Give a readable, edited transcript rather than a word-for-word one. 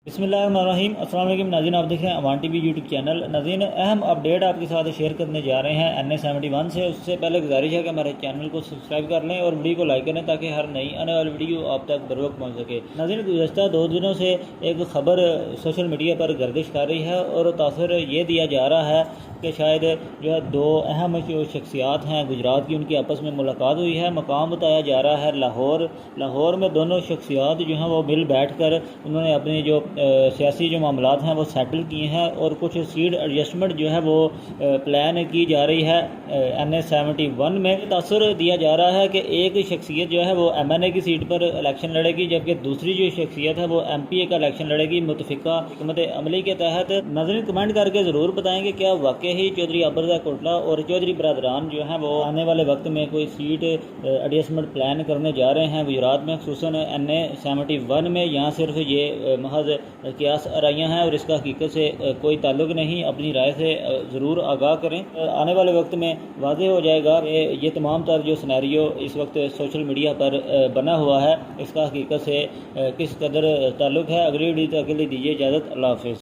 बिस्मिल्लाहिर्रहमानिर्रहीम। अस्सलाम वालेकुम नाज़रीन, आप देख रहे हैं अवान टीवी यूट्यूब चैनल। नाज़रीन, अहम अपडेट आपके साथ शेयर करने जा रहे हैं NA71 से। उससे पहले गुजारिश है कि हमारे चैनल को सब्सक्राइब कर लें और वीडियो को लाइक करें ताकि हर नई आने वाली वीडियो आप तक बर वक्त पहुँच सके। नाज़रीन, गुज़श्ता 2 दिनों से एक ख़बर सोशल मीडिया पर गर्दिश कर रही है और तासर ये दिया जा रहा है कि शायद जो है 2 अहम जो शख्सियात हैं गुजरात की, उनकी आपस में मुलाकात हुई है। मकाम बताया जा रहा है लाहौर में दोनों शख्सियात जो हैं वो मिल बैठ कर उन्होंने अपनी जो सियासी जो मामलात हैं वो सेटल किए हैं और कुछ सीट एडजस्टमेंट जो है वो प्लान की जा रही है। NA71 में तासर दिया जा रहा है कि एक शख्सियत जो है वो MNA की सीट पर इलेक्शन लड़ेगी, जबकि दूसरी जो शख्सियत है वो MPA का इलेक्शन लड़ेगी मुतफिका हुकूमत अमली के तहत। नाज़रीन, कमेंट करके ज़रूर बताएंगे क्या वाकई ही चौधरी अबरज़ा कोटला और चौधरी बरदरान जो हैं वो आने वाले वक्त में कोई सीट एडजस्टमेंट प्लान करने जा रहे हैं गुजरात में, खुसूसन NA71 में। यहाँ सिर्फ ये महज कियास आराइयाँ हैं और इसका हकीकत से कोई ताल्लुक़ नहीं। अपनी राय से ज़रूर आगाह करें। आने वाले वक्त में वाज़ेह हो जाएगा कि ये तमाम तर जो सिनेरियो इस वक्त सोशल मीडिया पर बना हुआ है इसका हकीकत से किस कदर ताल्लुक़ है। अगली वीडियो तक के लिए दीजिए इजाज़त। अल्लाह हाफ़िज़।